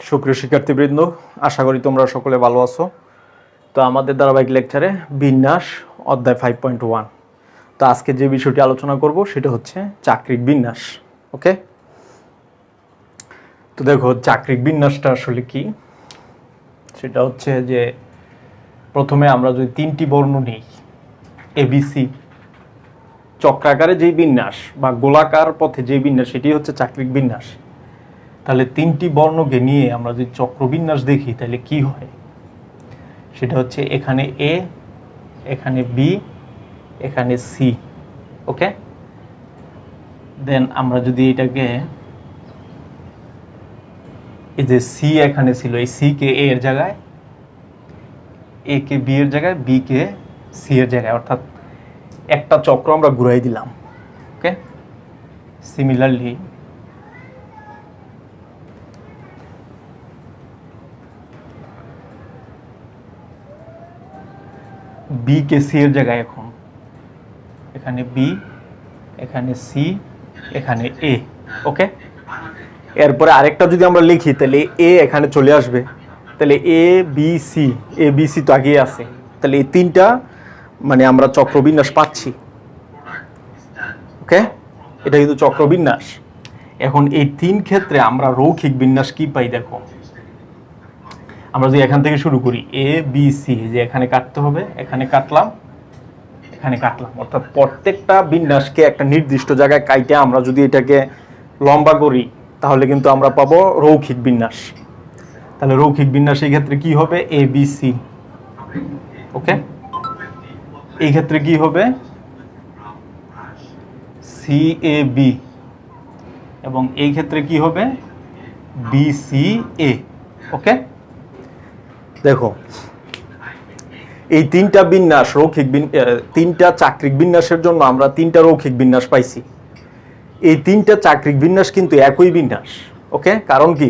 সুপ্রিয় শিক্ষার্থীবৃন্দ, আশা করি তোমরা সকলে ভালো আছো। তো আমাদের ধারাবাহিক লেকচারে বিন্যাস অধ্যায় 5.1। তো আজকে যে বিষয়টি আলোচনা করব সেটা হচ্ছে চাকরিক বিন্যাস। ওকে, তো দেখো চাকরিক বিন্যাসটা আসলে কি। সেটা হচ্ছে যে প্রথমে আমরা যদি তিনটি বর্ণ নিই, এবিসি, চক্রাকারে যেই বিন্যাস বা গোলাকার পথে যেই বিন্যাস, সেটি হচ্ছে চাকরিক বিন্যাস। তাহলে তিনটি বর্ণকে নিয়ে আমরা যদি চক্রবিন্যাস দেখি তাহলে কি হয়, সেটা হচ্ছে এখানে এ, এখানে বি, এখানে সি। ওকে, দেন আমরা যদি এটাকে, এই যে সি এখানে ছিল, এই সি কে এ এর জায়গায়, এ কে বি এর জায়গায়, বি কে সি এর জায়গায়, অর্থাৎ একটা চক্র আমরা ঘুরাই দিলাম। ওকে, সিমিলারলি বি কে সি এর জায়গায়, এখন এখানে বি, এখানে সি, এখানে এ। ওকে, এরপরে আরেকটা যদি আমরা লিখি তাহলে এ এখানে চলে আসবে, তাহলে এ বি সি, এ বি সি তো আগেই আছে, তাহলে এই তিনটা মানে আমরা চক্রবিন্যাস পাচ্ছি। ওকে, এটা কিন্তু চক্রবিন্যাস। এখন এই তিন ক্ষেত্রে আমরা রৈখিক বিন্যাস কি পাই দেখো। আমরা যদি এখান থেকে শুরু করি, এ বি সি, যে এখানে কাটতে হবে, এখানে কাটলাম, এখানে কাটলাম, অর্থাৎ প্রত্যেকটা বিন্যাসকে একটা নির্দিষ্ট জায়গায় কাইটে আমরা যদি এটাকে লম্বা করি তাহলে কিন্তু আমরা পাবো রৈখিক বিন্যাস। তাহলে রৈখিক বিন্যাস এই ক্ষেত্রে কি হবে, এ বি সি। ওকে, এই ক্ষেত্রে কি হবে, সি এ বি, এবং এই ক্ষেত্রে কি হবে, বি সি এ। ওকে, দেখো এই তিনটা বিন্যাস রৈখিক, তিনটা চাকরিক বিন্যাসের জন্য আমরা তিনটা রৈখিক বিন্যাস পাইছি। এই তিনটা চাকরিক বিন্যাস কিন্তু একই বিন্যাস। ওকে, কারণ কি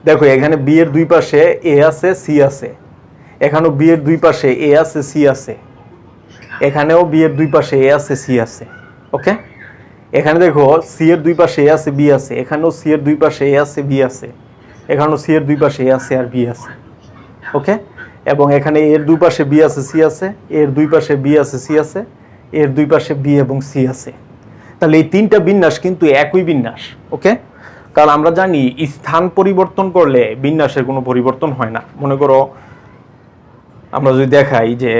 দেখো, এখানে বি এর দুই পাশে এ আছে, সি আছে, এখানেও বি এর দুই পাশে এ আছে, সি আছে, এখানেও বি এর দুই পাশে এ আছে, সি আছে। ওকে, এখানে দেখো সি এর দুই পাশে এ আছে, বি আছে, এখানেও সি এর দুই পাশে এ আছে, বি আছে, এখানেও সি এর দুই পাশে এ আছে আর বি আছে। ওকে, এবং এখানে এর দুই পাশে বি আছে, সি আছে, এর দুই পাশে বি আছে, সি আছে, এর দুই পাশে বি এবং সি আছে। তাহলে এই তিনটা বিন্যাস কিন্তু একই বিন্যাস। ওকে, কারণ আমরা জানি স্থান পরিবর্তন করলে বিন্যাসের কোনো পরিবর্তন হয় না। মনে করো আমরা যদি দেখাই যে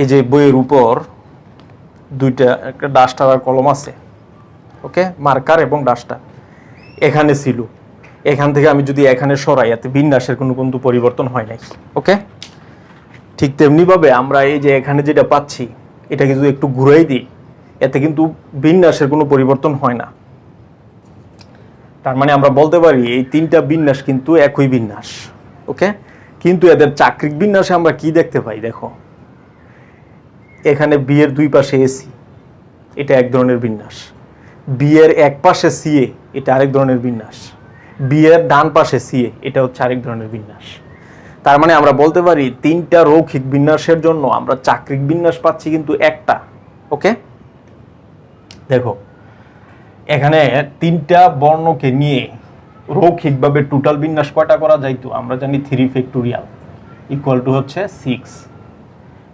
এই যে বইয়ের উপর দুইটা, একটা ডাস্টার আর কলম আছে। ওকে, মার্কার এবং ডাস্টার এখানে ছিল, এখান থেকে আমি যদি এখানে সরাই, এতে বিন্যাসের কোনো কিন্তু পরিবর্তন হয় নাই। ওকে, ঠিক তেমনিভাবে আমরা এই যে এখানে যেটা পাচ্ছি, এটা কিন্তু একটু ঘুরাই দিই, এতে কিন্তু বিন্যাসের কোনো পরিবর্তন হয় না। তার মানে আমরা বলতে পারি এই তিনটা বিন্যাস কিন্তু একই বিন্যাস। ওকে, কিন্তু এদের চাকরিক বিন্যাসে আমরা কি দেখতে পাই দেখো, এখানে বি এর দুই পাশে এসি, এটা এক ধরনের বিন্যাস। বি এর এক পাশে সিএ, এটা আরেক ধরনের বিন্যাস। বি এর ডান পাশে সিএ, এটা হচ্ছে আরেক ধরনের বিন্যাস। তার মানে আমরা বলতে পারি তিনটা রৈখিক বিন্যাসের জন্য আমরা চাকরিক বিন্যাস পাচ্ছি কিন্তু একটা। ওকে, দেখো এখানে তিনটা বর্ণকে নিয়ে রৈখিকভাবে টোটাল বিন্যাস কয়টা করা যাইতো, আমরা জানি 3 ফ্যাক্টোরিয়াল ইকুয়াল টু হচ্ছে 6।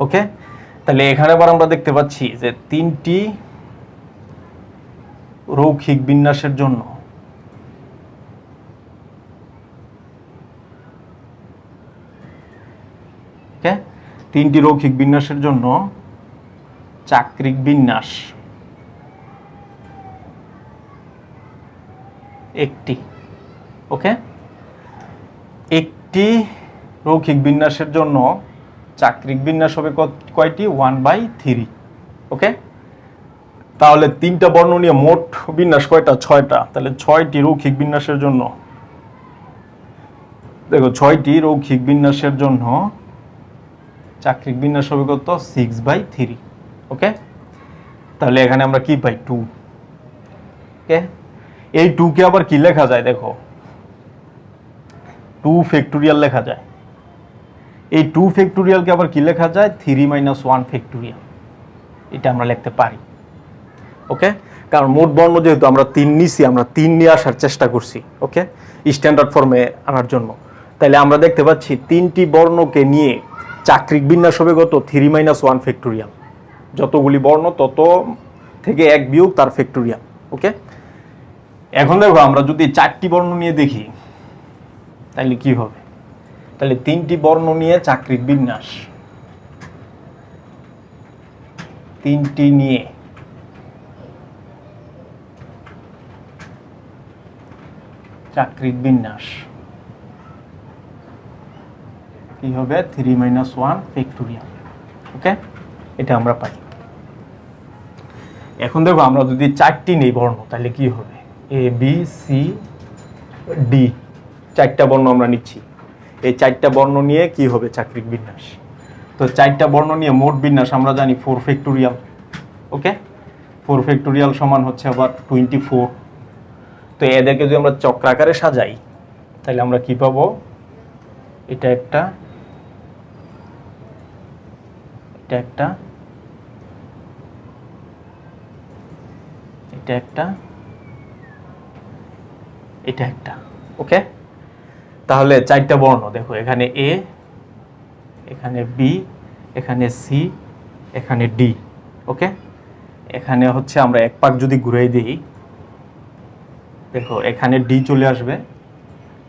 ওকে, তাহলে এখানে আবার আমরা দেখতে পাচ্ছি যে তিনটি রৈখিক বিন্যাসের জন্য তিনটি রৈখিক বিন্যাসের জন্য চাকরিক বিন্যাস একটি। ওকে, একটি রৈখিক বিন্যাসের জন্য চাকরিক বিন্যাস হবে কয়টি, 1/3। ওকে, তাহলে তিনটা বর্ণ নিয়ে মোট বিন্যাস কয়টা, 6টা। তাহলে 6টি রৈখিক বিন্যাসের জন্য, দেখো 6টি রৈখিক বিন্যাসের জন্য চাকরিক বিন্যাস হবে কত, 6/3। ওকে, তাহলে এখানে আমরা কি পাই, 2। ওকে, এই 2 কে আবার কি লেখা যায় দেখো, 2 ফ্যাক্টোরিয়াল লেখা যায়। এই 2 ফ্যাক্টোরিয়ালকে আবার কি লেখা যায়, 3 - 1 ফ্যাক্টোরিয়াল, এটা আমরা লিখতে পারি। ওকে, কারণ মোট বর্ণ যেহেতু আমরা 3 নিছি, আমরা 3 নিয়ে আসার চেষ্টা করছি, ওকে, স্ট্যান্ডার্ড ফর্মে আনার জন্য। তাহলে আমরা দেখতে পাচ্ছি 3টি বর্ণকে নিয়ে চাকরিক বিন্যাস হবে কত? 3 - 1 ফ্যাক্টোরিয়াল। যতগুলি বর্ণ তত থেকে 1 বিয়োগ তার ফ্যাক্টোরিয়াল, ওকে। এখন দেখো আমরা যদি 4টি বর্ণ নিয়ে দেখি তাহলে কি হবে? তাহলে 3টি বর্ণ নিয়ে চাকরিক বিন্যাস, 3টি নিয়ে চাকরিক বিন্যাস কি হবে? 3 - 1 ফ্যাক্টোরিয়াল, ওকে, এটা আমরা পাই। এখন দেখো আমরা যদি 4টি নেই বর্ণ তাহলে কি হবে? এ বি সি ডি, 4টা বর্ণ আমরা নিচ্ছি। এই 4টা বর্ণ নিয়ে কি হবে চাকরিক বিন্যাস? তো 4টা বর্ণ নিয়ে মোট বিন্যাস আমরা জানি 4 ফ্যাক্টোরিয়াল, ওকে। 4 ফ্যাক্টোরিয়াল সমান হচ্ছে আবার 24। তো এদেরকে যদি আমরা চক্রাকারে সাজাই তাহলে আমরা কি পাবো? এটা একটা, এটা একটা, এটা একটা, এটা একটা, ওকে। তাহলে 4টা বর্ণ দেখো, এখানে এ, এখানে বি, এখানে সি, এখানে ডি, ওকে। এখানে হচ্ছে আমরা এক পাক যদি ঘুরাই দিই, দেখো এখানে ডি চলে আসবে,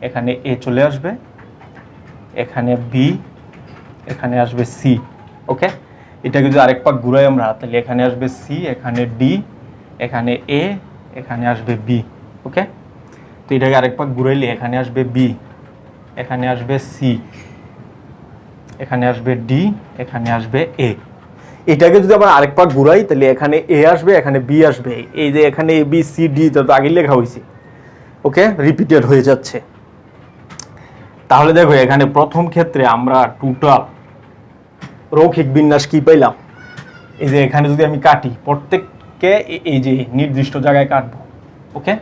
এখানে এ চলে আসবে, এখানে বি, এখানে আসবে সি, ওকে। এটাকে যদি আরেক পাক ঘুরাই আমরা তাহলে এখানে আসবে সি, এখানে ডি, এখানে এ, এখানে আসবে বি, ওকে। তো এটাকে আরেক পাক ঘুরাইলে এখানে আসবে বি, এখানে আসবে সি, এখানে আসবে ডি, এখানে আসবে এ। এটাকে যদি আমরা আরেক পাক ঘুরাই তাহলে এখানে এ আসবে, এখানে বি আসবে। এই যে এখানে এ বি সি ডি তো আগে লেখা হয়েছে, ওকে, রিপিটেড হয়ে যাচ্ছে। তাহলে দেখো এখানে প্রথম ক্ষেত্রে আমরা টোটাল রৈখিক বিন্যাস কি পাইলাম? এই যে এখানে যদি আমি কাটি, প্রত্যেককে এই যে নির্দিষ্ট জায়গায় কাটবো, ওকে,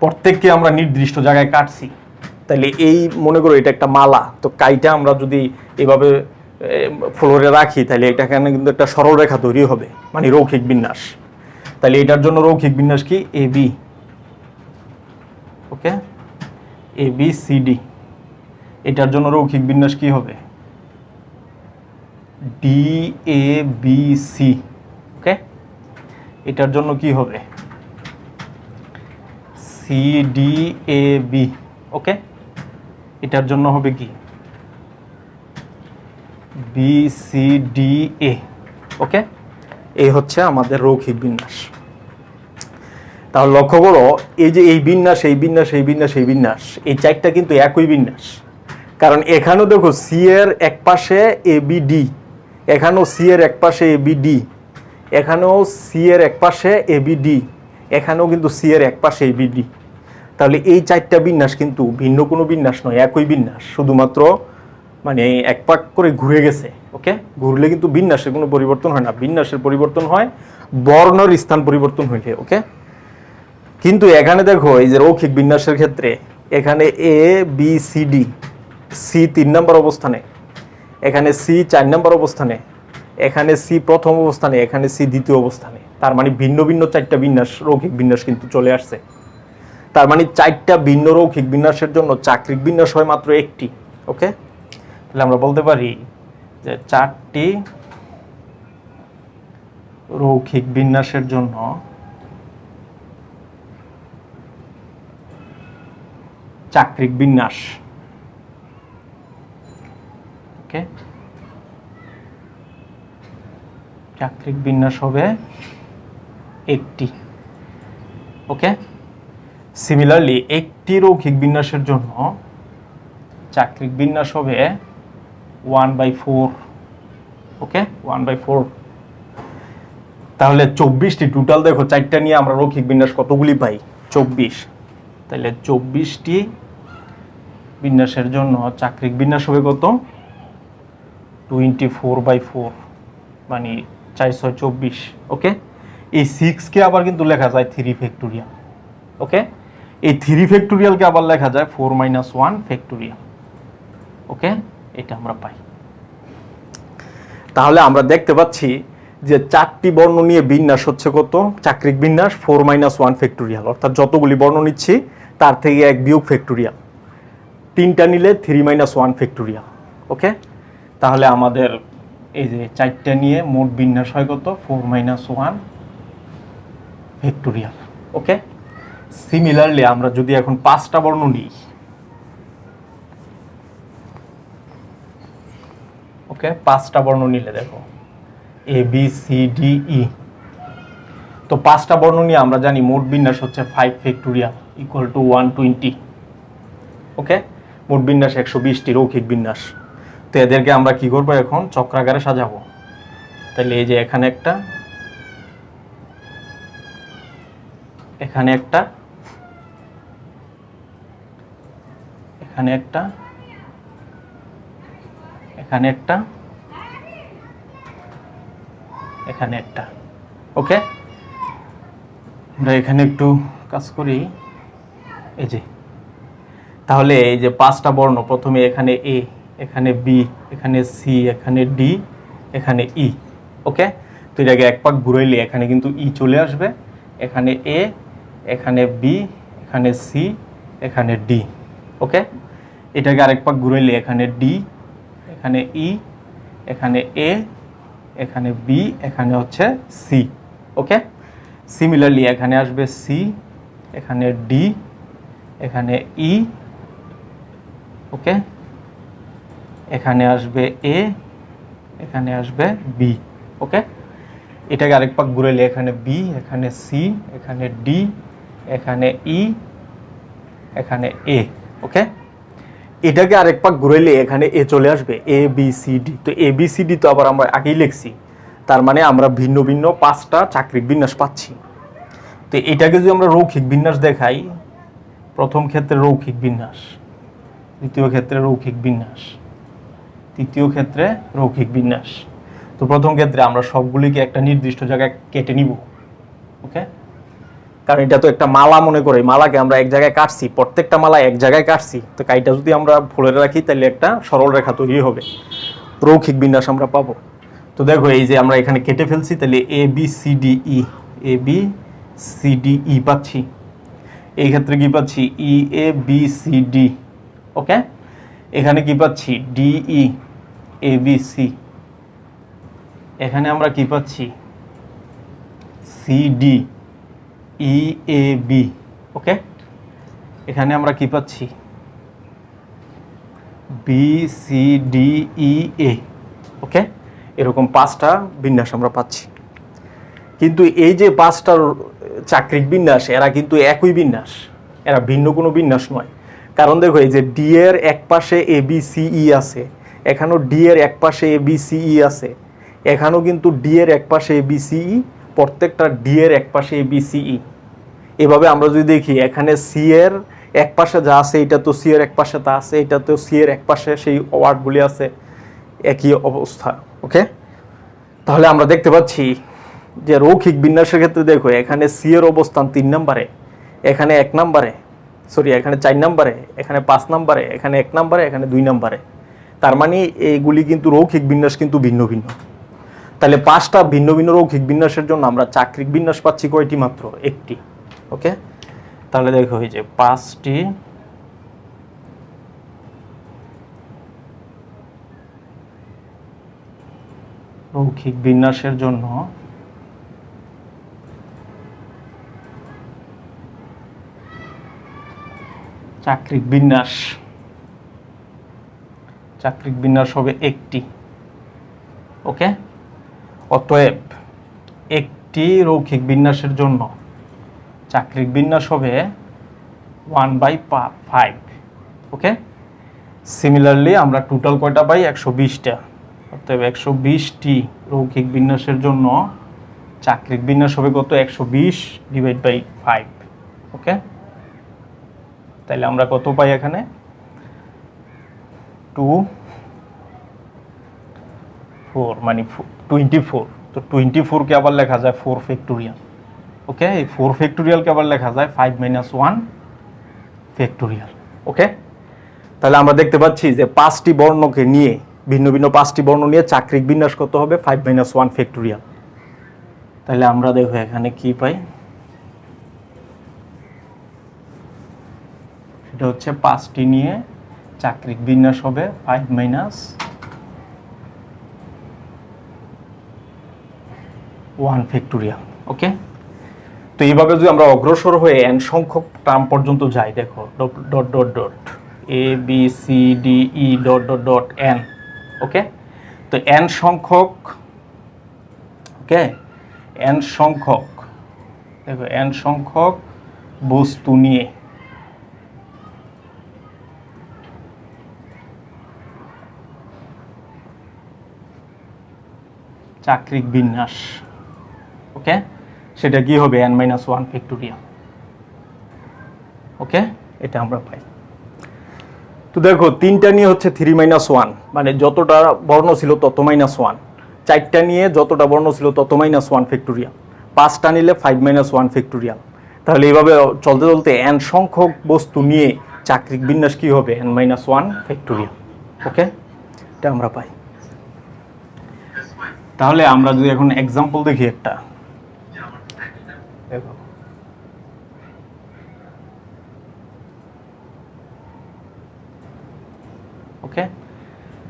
প্রত্যেককে আমরা নির্দিষ্ট জায়গায় কাটছি। তাহলে এই মনে করো এটা একটা মালা, তো কাইটা আমরা যদি এভাবে ফ্লোরে রাখি তাহলে এটা এখানে কিন্তু একটা সরল রেখা তৈরি হবে, মানে রৈখিক বিন্যাস। তাহলে এটার জন্য রৈখিক বিন্যাস কি? A B, okay, A B C D. এটার জন্য রৈখিক বিন্যাস কি হবে? ডি এ বি সি, ওকে। এটার জন্য কি হবে? সি ডি এ বি, ওকে। এটার জন্য হবে কি? বি সি ডি এ, ওকে। এই হচ্ছে আমাদের রৈখিক বিন্যাস। তাহলে লক্ষ্য করো এই যে এই বিন্যাস, এই বিন্যাস, এই বিন্যাস, এই বিন্যাস, এই 4টা কিন্তু একই বিন্যাস। কারণ এখানেও দেখো সি এর এক পাশে এ বি ডি, এখানেও সি এর এক পাশে এ বি ডি, এখানেও সি এর এক পাশে এ বি ডি, এখানেও কিন্তু সি এর এক পাশে এ বি ডি। তাহলে এই 4টা বিন্যাস কিন্তু ভিন্ন কোনো বিন্যাস নয়, একই বিন্যাস, শুধুমাত্র মানে এক পাক করে ঘুরে গেছে, ওকে। ঘুরলে কিন্তু বিন্যাসের কোনো পরিবর্তন হয় না, বিন্যাসের পরিবর্তন হয় বর্ণের স্থান পরিবর্তন হইলে, ওকে। কিন্তু এখানে দেখো এই যে রৈখিক বিন্যাসের ক্ষেত্রে এখানে এ বি সি ডি, সি 3 নম্বর অবস্থানে, এখানে সি 4 নম্বর অবস্থানে, এখানে সি প্রথম অবস্থানে, এখানে সি দ্বিতীয় অবস্থানে। তার মানে ভিন্ন ভিন্ন 4টা বিন্যাস, রৈখিক বিন্যাস কিন্তু চলে আসছে। তার মানে 4টা ভিন্ন রৈখিক বিন্যাসের জন্য চাকরিক বিন্যাস হয় মাত্র একটি, ওকে। তাহলে আমরা বলতে পারি যে 4টি রৈখিক বিন্যাসের জন্য চাকরিক বিন্যাস, ওকে, চাকরিক বিন্যাস হবে একটি, ওকে। সিমিলারলি একটি রৈখিক বিন্যাসের জন্য চাকরিক বিন্যাস হবে 1/4, ওকে, 1/4। তাহলে 24টি টোটাল দেখো 4টা নিয়ে আমরা রৈখিক বিন্যাস কতগুলি পাই? 24। তাহলে 24টি বিন্যাসের জন্য চাকরিক বিন্যাস হবে কত? 24/4, মানে 4 6 24, ওকে। এই 6কে আবার কিন্তু লেখা যায় 3 ফ্যাক্টোরিয়াল, ওকে। এই 3 ফ্যাক্টোরিয়ালকে আবার লেখা যায় 4 - 1 ফ্যাক্টোরিয়াল, ওকে। এটা আমরা পাই। তাহলে আমরা দেখতে পাচ্ছি যে 4টি বর্ণ নিয়ে বিন্যাস হচ্ছে কত, চাকরিক বিন্যাস 4 - 1 ফ্যাক্টোরিয়াল, অর্থাৎ যতগুলি বর্ণ নিচ্ছি তার থেকে 1 বিয়োগ ফ্যাক্টোরিয়াল। 3টা নিলে 3 - 1 ফ্যাক্টোরিয়াল। ওকে, তাহলে আমাদের এই যে 4টা নিয়ে মোট বিন্যাস হয় কত, 4 - 1 ফ্যাক্টোরিয়াল। ওকে, সিমিলারলি আমরা যদি এখন 5টা বর্ণ নিই, ওকে 5টা বর্ণ নিলে দেখো এ বি সি ডি ই, তো 5টা বর্ণ নিয়ে আমরা জানি মোট বিন্যাস হচ্ছে 5 ফ্যাক্টোরিয়াল ইকুয়াল টু 120। ওকে, মোট বিন্যাস 120টি রৈখিক বিন্যাস। তো এদেরকে আমরা কি করবো এখন, চক্রাকারে সাজাবো। তাহলে এই যে এখানে একটা, এখানে একটা, এখানে একটা, এখানে একটা, এখানে একটা। ওকে, আমরা এখানে একটু কাজ করি। এই যে তাহলে এই যে 5টা বর্ণ, প্রথমে এখানে এ, এখানে বি, এখানে সি, এখানে ডি, এখানে ই। ওকে, তো এটাকে এক পাক ঘুরাইলে এখানে কিন্তু ই চলে আসবে, এখানে এ, এখানে বি, এখানে সি, এখানে ডি। ওকে, এটাকে আরেক পাক ঘুরাইলে এখানে ডি, এখানে ই, এখানে এ, এখানে বি, এখানে হচ্ছে সি। ওকে, সিমিলারলি এখানে আসবে সি, এখানে ডি, এখানে ই। ওকে, এখানে আসবে এ, এখানে আসবে বি। ওকে, এটাকে আরেক পাক ঘুরাইলে এখানে বি, এখানে সি, এখানে ডি, এখানে ই, এখানে এ। ওকে, এটাকে আরেক পাক ঘুরাইলে এখানে এ চলে আসবে, এ বি সি ডি। তো এ বি সি ডি তো আবার আমরা আগেই লিখছি, তার মানে আমরা ভিন্ন ভিন্ন 5টা চাকরিক বিন্যাস পাচ্ছি। তো এটাকে যদি আমরা রৈখিক বিন্যাস দেখাই, প্রথম ক্ষেত্রে রৈখিক বিন্যাস, দ্বিতীয় ক্ষেত্রে রৈখিক বিন্যাস, তৃতীয় ক্ষেত্রে রৈখিক বিন্যাস। তো প্রথম ক্ষেত্রে আমরা সবগুলিকে একটা নির্দিষ্ট জায়গায় কেটে নিব। ওকে, কারণ এটা তো একটা মালা মনে করে, মালাকে আমরা এক জায়গায় কাটছি, প্রত্যেকটা মালা এক জায়গায় কাটছি, তো কাইটা যদি আমরা ফোলে রাখি তাহলে একটা সরল রেখা তৈরি হবে, রৈখিক বিন্যাস আমরা পাবো। তো দেখো এই যে আমরা এখানে কেটে ফেলছি, তাহলে এ বি সি ডি ই, এ বি সি ডি ই পাচ্ছি। এই ক্ষেত্রে কি পাচ্ছি, ই এ বি সি ডি। ওকে, এখানে কি পাচ্ছি, ডি ই এ বি সি। এখানে আমরা কি পাচ্ছি, C D E A B. ওকে, এখানে আমরা কি পাচ্ছি, বি সি ডি ই এ। ওকে, এরকম 5টা বিন্যাস আমরা পাচ্ছি। কিন্তু এই যে 5টা চাকরিক বিন্যাস, এরা কিন্তু একই বিন্যাস, এরা ভিন্ন কোনো বিন্যাস নয়। কারণ দেখো এই যে ডি এর এক পাশে এ বি সি ই আছে, এখানেও ডি এর এক পাশে এ বি সি ই আছে, এখানেও কিন্তু ডি এর এক পাশে এ বি সি ই, প্রত্যেকটা ডি এর এক পাশে এ বি সি ই। এভাবে আমরা যদি দেখি, এখানে সি এর এক পাশে যা আছে এটা তো সি এর এক পাশে তা আছে, এটা তো সি এর এক পাশে সেই ওয়ার্ডগুলি আছে, একই অবস্থা। ওকে, তাহলে আমরা দেখতে পাচ্ছি যে রৈখিক বিন্যাসের ক্ষেত্রে দেখো এখানে সি এর অবস্থান 3 নম্বরে, এখানে 1 নম্বরে, সরি এখানে 4 নম্বরে, এখানে 5 নম্বরে, এখানে 1 নম্বরে, এখানে 2 নম্বরে। তার মানে এইগুলি কিন্তু রৈখিক বিন্যাস কিন্তু ভিন্ন ভিন্ন। তাহলে 5টা ভিন্ন ভিন্ন রৈখিক বিন্যাসের জন্য আমরা চাকরিক বিন্যাস পাচ্ছি কয়টি, মাত্র 1টি। ওকে, তাহলে দেখো এই যে 5টি রৈখিক বিন্যাসের জন্য চাকরিক বিন্যাস, চাকরিক বিন্যাস হবে 1টি। ওকে, অতএব 1টি রৈখিক বিন্যাসের জন্য চাকরিক বিন্যাস হবে 1/5। ওকে, সিমিলারলি আমরা টোটাল কয়টা পাই, 120টা। অতএব 120টি রৈখিক বিন্যাসের জন্য চাকরিক বিন্যাস হবে কত, 120/5। ওকে, তাহলে আমরা কত পাই এখানে, 2 4 মানে 24। তো 24কে আবার লেখা যায় 4 ফ্যাক্টোরিয়াল। ওকে, এই 4 ফ্যাক্টোরিয়ালকে আবার লেখা যায় 5 - 1 ফ্যাক্টোরিয়াল। ওকে, তাহলে আমরা দেখতে পাচ্ছি যে 5টি বর্ণকে নিয়ে, ভিন্ন ভিন্ন 5টি বর্ণ নিয়ে চাকরিক বিন্যাস কত হবে, 5 - 1 ফ্যাক্টোরিয়াল। তাহলে আমরা দেখো এখানে কি পাই, সেটা হচ্ছে 5টি নিয়ে চাকরিক বিন্যাস হবে 5 মাইনাস 1 ফ্যাক্টোরিয়াল। ওকে, তো এইভাবে যদি আমরা অগ্রসর হয়ে n সংখ্যক টার্ম পর্যন্ত যাই, দেখো dot dot dot A B C D E dot dot dot N. Okay, তো n সংখ্যক, ওকে, n সংখ্যক, দেখো n সংখ্যক বস্তু নিয়ে চাকরিক বিন্যাস, ওকে, সেটা কি হবে n-1 ফ্যাক্টোরিয়াল। ওকে, এটা আমরা পাই। তো দেখো 3টা নিয়ে হচ্ছে 3-1, মানে যতটা বর্ণ ছিল তত -1, 4টা নিয়ে যতটা বর্ণ ছিল তত -1 ফ্যাক্টোরিয়াল, 5টা নিলে 5-1 ফ্যাক্টোরিয়াল। তাহলে এইভাবে চলতে চলতে n সংখ্যক বস্তু নিয়ে চাকরিক বিন্যাস কি হবে n-1 ফ্যাক্টোরিয়াল। ওকে, এটা আমরা পাই। তাহলে আমরা যদি এখন এক্সাম্পল দেখি একটা, দেখো ওকে,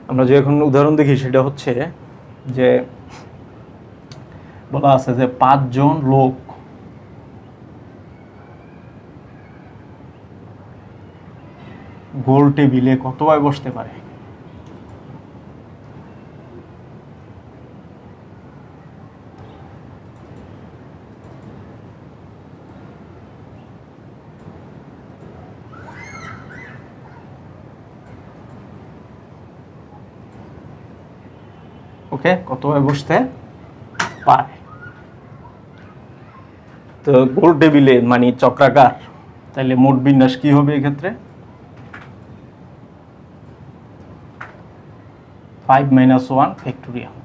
আমরা যে এখন উদাহরণ দেখি সেটা হচ্ছে যে বলা আছে যে 5 জন লোক গোল টেবিলে কতবার বসতে পারে। ওকে, কতবার বসতে পারে। তো গোল টেবিলে মানে চক্রাকার, তাহলে মোট বিন্যাস কি হবে এক্ষেত্রে 5-1 ফ্যাক্টোরিয়াল।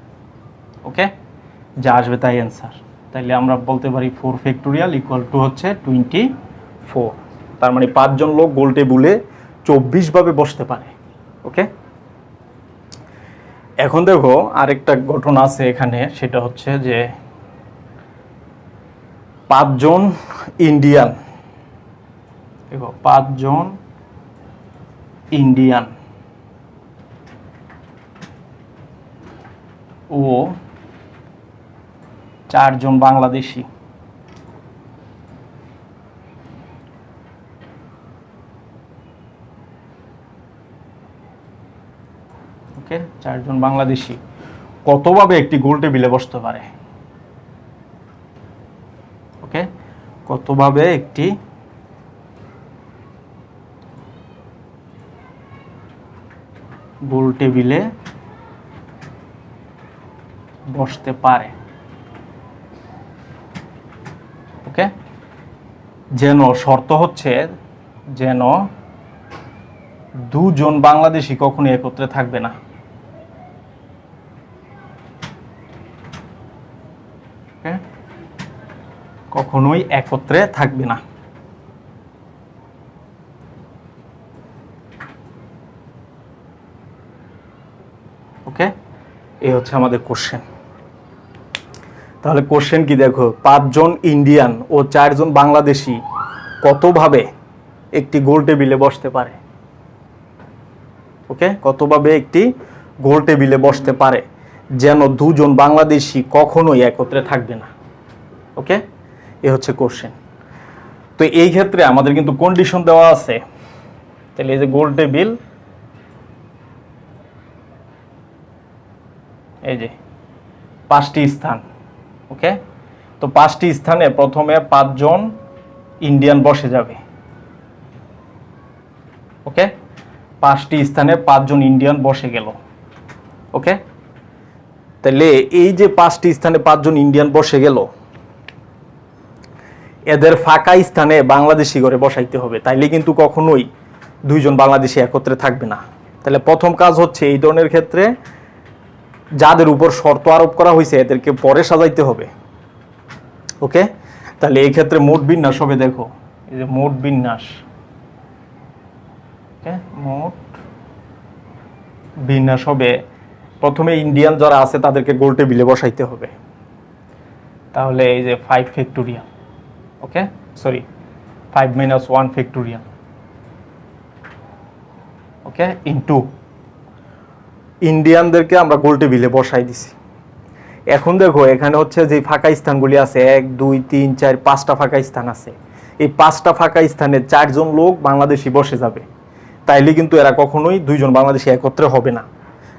ওকে, যা আসবে তাই অ্যান্সার। তাহলে আমরা বলতে পারি 4 ফ্যাক্টোরিয়াল ইকুয়াল টু হচ্ছে 24। তার মানে 5 জন লোক গোল টেবিলে 24 ভাবে বসতে পারে। ওকে, এখন দেখো আরেকটা গঠন আছে এখানে, সেটা হচ্ছে যে 5 জন ইন্ডিয়ান, দেখো 5 জন ইন্ডিয়ান ও 4 জন বাংলাদেশি ওকে, 4 জন বাংলাদেশি কতভাবে একটি গোল টেবিলে বসতে পারে। ওকে, কতভাবে একটি গোল টেবিলে বসতে পারে। ওকে, যেন শর্ত হচ্ছে যেন 2 জন বাংলাদেশি কখনো একত্রে থাকবে না। কখনোই একত্রে থাকবে না। ওকে, এই হচ্ছে আমাদের কোশ্চেন। তাহলে কোশ্চেন কি দেখো, 5 জন ইন্ডিয়ান ও 4 জন বাংলাদেশি কতভাবে একটি গোল টেবিলে বসতে পারে। ওকে, কতভাবে একটি গোল টেবিলে বসতে পারে যেন 2 জন বাংলাদেশি কখনোই একত্রে থাকবে না। ওকে, এই হচ্ছে কোশ্চেন। তো এই ক্ষেত্রে আমাদের কিন্তু কন্ডিশন দেওয়া আছে। তাহলে এই যে গোল টেবিল, এই যে 5টি স্থান। ওকে, তো 5টি স্থানে প্রথমে 5 জন ইন্ডিয়ান বসে যাবে। ওকে, 5টি স্থানে 5 জন ইন্ডিয়ান বসে গেল। ওকে, তাহলে এই যে 5টি স্থানে 5 জন ইন্ডিয়ান বসে গেল, এদের ফাঁকা স্থানে বাংলাদেশি করে বসাইতে হবে, তাইলে কিন্তু কখনোই 2 জন বাংলাদেশি একত্রে থাকবে না। তাহলে প্রথম কাজ হচ্ছে এই ধরনের ক্ষেত্রে যাদের উপর শর্ত আরোপ করা হয়েছে এদেরকে পরে সাজাইতে হবে। ওকে, তাহলে এই ক্ষেত্রে মোট বিন্যাস হবে, দেখো এই যে মোট বিন্যাস। ওকে, মোট বিন্যাস হবে প্রথমে ইন্ডিয়ান যারা আছে তাদেরকে গোল টেবিলে বসাইতে হবে। তাহলে এই যে 5 factorial, okay sorry 5 minus 1 factorial, okay into ইন্ডিয়ানদেরকে আমরা গোল টেবিলে বসাই দিছি। এখন দেখো এখানে হচ্ছে যে ফাঁকা স্থানগুলি আছে 1 2 3 4 5টা ফাঁকা স্থান আছে। এই 5টা ফাঁকা স্থানে 4 জন লোক বাংলাদেশি বসে যাবে, তাইলে কিন্তু এরা কখনোই 2 জন বাংলাদেশি একত্রে হবে না।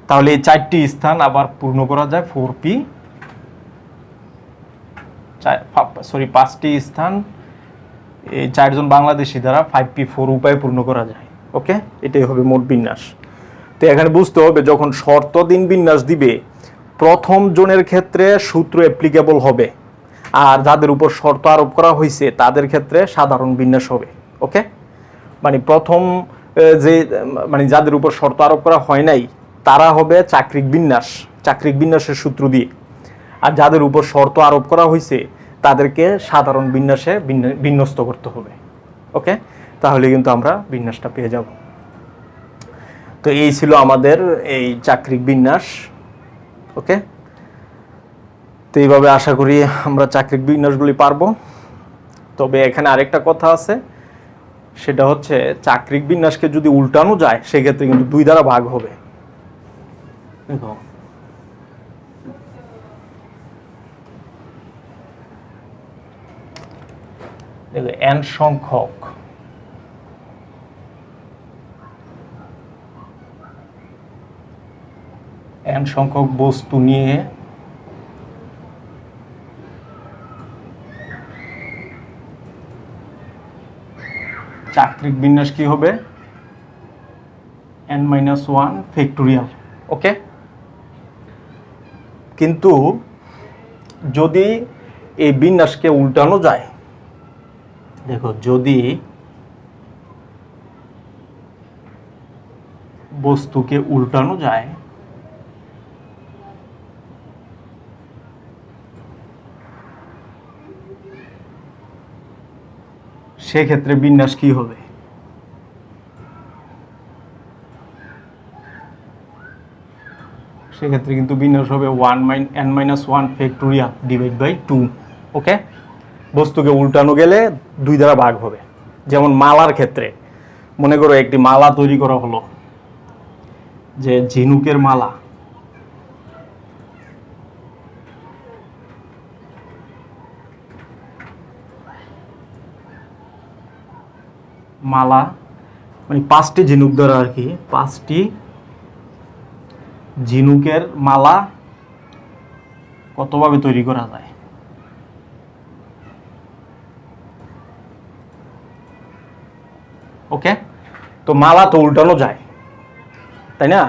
তাহলে এই 4টি স্থান আবার পূর্ণ করা যায় 4p, 5টি স্থান এই 4 জন বাংলাদেশি দ্বারা 5p4 উপায়ে পূর্ণ করা যায়। ওকে, এটাই হবে মোট বিন্যাস। তো এখানে বুঝতে হবে যখন শর্তদিন বিন্যাস দিবে প্রথম জনের ক্ষেত্রে সূত্র অ্যাপ্লিকেবল হবে, আর যাদের উপর শর্ত আরোপ করা হয়েছে তাদের ক্ষেত্রে সাধারণ বিন্যাস হবে। ওকে, মানে প্রথম যে মানে যাদের উপর শর্ত আরোপ করা হয় নাই তারা হবে চাকরিক বিন্যাসের সূত্র দিয়ে, আর যাদের উপর শর্ত আরোপ করা হয়েছে তাদেরকে সাধারণ বিন্যাসে বিন্যস্ত করতে হবে। ওকে, তাহলে কিন্তু আমরা বিন্যাসটা পেয়ে যাব। তো এই ছিল আমাদের এই চাকরিক বিন্যাস। ওকে, তো এইভাবে আশা করি আমরা চাকরিক বিন্যাসগুলি পারবো। তবে এখানে আরেকটা কথা আছে, সেটা হচ্ছে চাকরিক বিন্যাসকে যদি উল্টানো যায় সেক্ষেত্রে কিন্তু 2 দ্বারা ভাগ হবে। দেখো n সংখ্যক বস্তু নিয়ে চাকরিক বিন্যাস কি হবে n-1 ফ্যাক্টোরিয়াল। ওকে, কিন্তু যদি এই বিন্যাসকে উল্টানো যায়, দেখো যদি বস্তুকে উল্টানো যায় সেক্ষেত্রে বিন্যাস কি হবে? সেক্ষেত্রে কিন্তু বিন্যাস হবে n-1 ফ্যাক্টোরিয়াল ডিভাইড বাই 2। ওকে, বস্তুকে উল্টানো গেলে 2 দ্বারা ভাগ হবে। যেমন মালার ক্ষেত্রে মনে করো একটি মালা তৈরি করা হলো, যে ঝিনুকের মালা, মানে 5টি ঝিনুক দ্বারা আর কি, 5টি ঝিনুকের মালা কতভাবে তৈরি করা যায়? ওকে, তো মালা তো উল্টানো যায়, তাই না?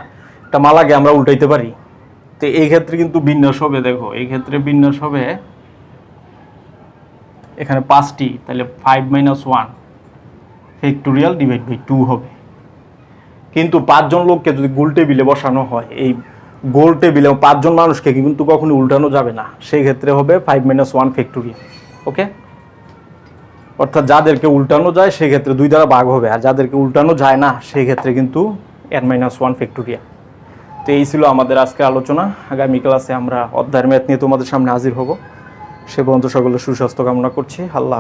একটা মালাকে আমরা উল্টাইতে পারি। তো এই ক্ষেত্রে কিন্তু বিন্যাস হবে, দেখো এই ক্ষেত্রে বিন্যাস হবে এখানে 5টি, তাহলে 5-1 ফ্যাক্টোরিয়াল ডিভাইড বাই 2 হবে। কিন্তু 5 জন লোককে যদি গোল টেবিলে বসানো হয়, এই গোল টেবিলে 5 জন মানুষকে কিন্তু কখনো উল্টানো যাবে না, সেই ক্ষেত্রে হবে 5-1 ফ্যাক্টোরিয়াল। ওকে, অর্থাৎ যাদেরকে উল্টানো যায় সেক্ষেত্রে 2 দ্বারা ভাগ হবে, আর যাদেরকে উল্টানো যায় না সেই ক্ষেত্রে কিন্তু n-1 ফ্যাক্টোরিয়াল। তো এই ছিল আমাদের আজকের আলোচনা। আগামী ক্লাসে আমরা অধ্যায়ের ম্যাথ নিয়ে তোমাদের সামনে হাজির হব। সে পর্যন্ত সকলের সুস্বাস্থ্য কামনা করছি। আল্লাহ।